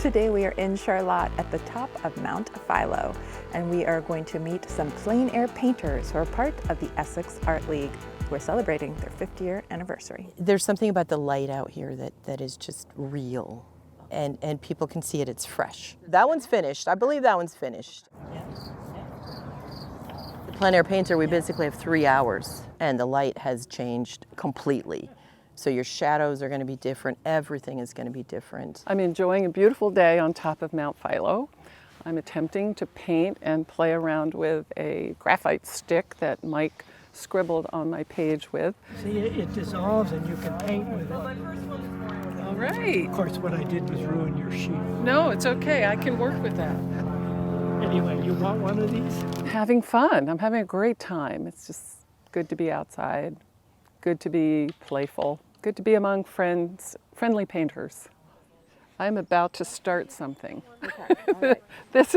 Today we are in Charlotte at the top of Mount Philo, and we are going to meet some plein air painters who are part of the Essex Art League. We're celebrating their 50th anniversary. There's something about the light out here that is just real, and people can see it, it's fresh. That one's finished. I believe that one's finished. The plein air painter, we basically have 3 hours, and the light has changed completely. So your shadows are going to be different. Everything is going to be different. I'm enjoying a beautiful day on top of Mount Philo. I'm attempting to paint and play around with a graphite stick that Mike scribbled on my page with. See, it dissolves and you can paint with it. All right. Of course, what I did was ruin your sheet. No, it's okay. I can work with that. Anyway, you want one of these? Having fun. I'm having a great time. It's just good to be outside, good to be playful, good to be among friends, friendly painters. I'm about to start something. Okay, all right. This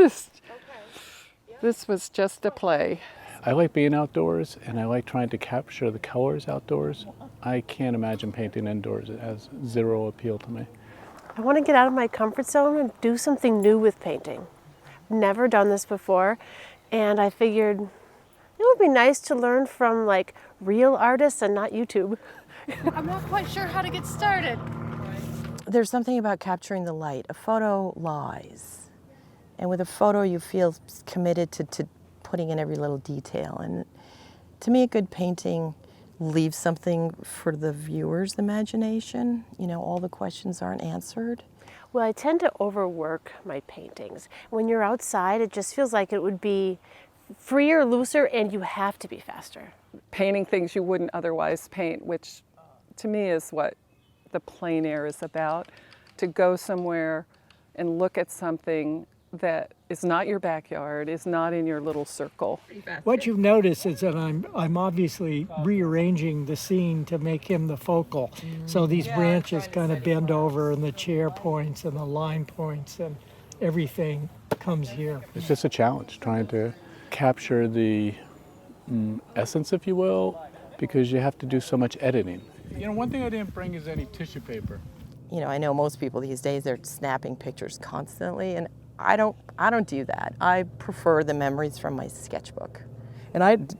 was just a play. I like being outdoors, and I like trying to capture the colors outdoors. I can't imagine painting indoors. It has zero appeal to me. I want to get out of my comfort zone and do something new with painting. I've never done this before, and I figured it would be nice to learn from like real artists and not YouTube. I'm not quite sure how to get started. There's something about capturing the light. A photo lies. And with a photo, you feel committed to putting in every little detail. And to me, a good painting leaves something for the viewer's imagination. You know, all the questions aren't answered. Well, I tend to overwork my paintings. When you're outside, it just feels like it would be freer, looser, and you have to be faster. Painting things you wouldn't otherwise paint, which to me is what the plein air is about. To go somewhere and look at something that is not your backyard, is not in your little circle. What you've noticed is that I'm obviously rearranging the scene to make him the focal. So these branches kind of bend over, and the chair points and the line points and everything comes here. It's just a challenge trying to capture the essence, if you will, because you have to do so much editing. You know, one thing I didn't bring is any tissue paper. You know, I know most people these days, they're snapping pictures constantly, and I don't do that. I prefer the memories from my sketchbook. And I'd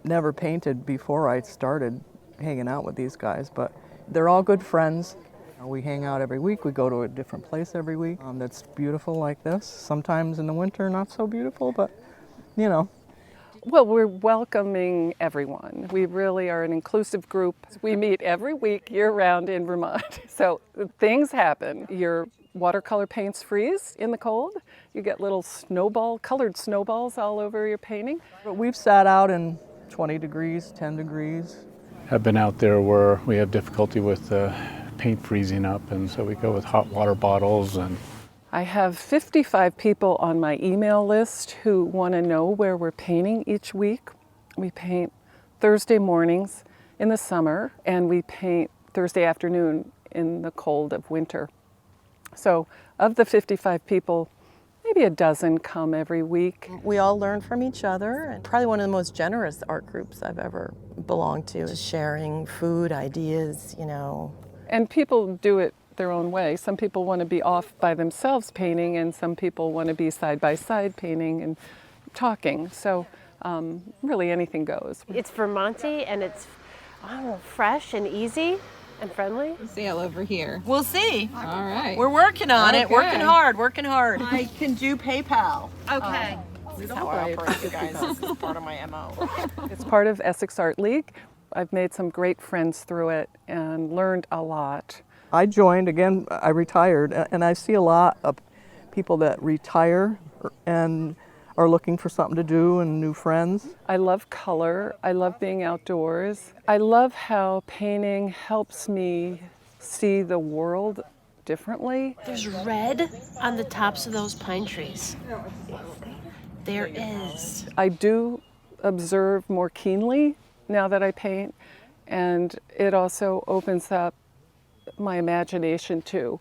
never painted before I started hanging out with these guys, but they're all good friends. We hang out every week. We go to a different place every week that's beautiful like this. Sometimes in the winter, not so beautiful, but you know. Well, we're welcoming everyone. We really are an inclusive group. We meet every week year-round in Vermont. So things happen. Your watercolor paints freeze in the cold. You get little colored snowballs all over your painting. But we've sat out in 20 degrees, 10 degrees. I've been out there where we have difficulty with paint freezing up, and so we go with hot water bottles. And I have 55 people on my email list who want to know where we're painting each week. We paint Thursday mornings in the summer, and we paint Thursday afternoon in the cold of winter. So of the 55 people, maybe a dozen come every week. We all learn from each other, and probably one of the most generous art groups I've ever belonged to. Just sharing food, ideas, you know. And people do it their own way. Some people want to be off by themselves painting, and some people want to be side by side painting and talking. So really anything goes. It's Vermonty, and it's, I don't know, fresh and easy and friendly. Sail over here. We'll see. All right. We're working on it, Okay. working hard. I can do PayPal. Okay. This is how I operate, you guys. This is part of my MO. It's part of Essex Art League. I've made some great friends through it and learned a lot. I joined, again, I retired, and I see a lot of people that retire and are looking for something to do and new friends. I love color. I love being outdoors. I love how painting helps me see the world differently. There's red on the tops of those pine trees. There is. I do observe more keenly now that I paint, and it also opens up my imagination too.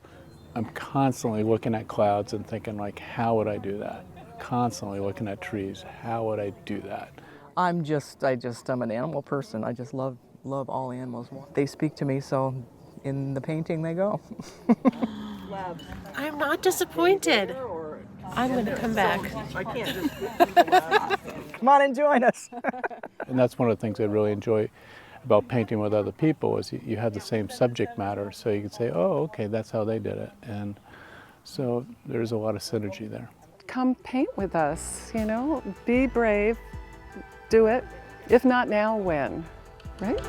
I'm constantly looking at clouds and thinking, like, how would I do that? Constantly looking at trees, how would I do that? I'm an animal person. I just love all animals. They speak to me, so in the painting they go. I'm not disappointed. I'm going to come back. Come on and join us. And that's one of the things I really enjoy about painting with other people is you have the same subject matter, so you can say, oh, okay, that's how they did it. And so there's a lot of synergy there. Come paint with us, you know, be brave, do it. If not now, when, right?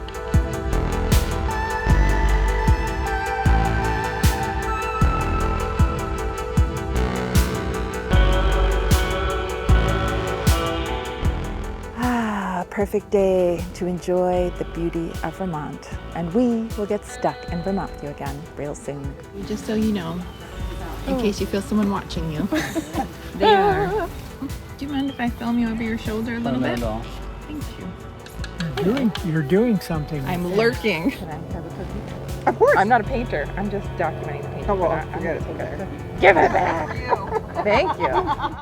Perfect day to enjoy the beauty of Vermont. And we will get stuck in Vermont with you again real soon. Just so you know, in case you feel someone watching you. They are. Do you mind if I film you over your shoulder a little bit? No. Thank you. You're doing something. I'm lurking. Can I have a cookie? Of course. I'm not a painter. I'm just documenting the painting. Oh, well, forget it. Okay. Give it back. Thank you.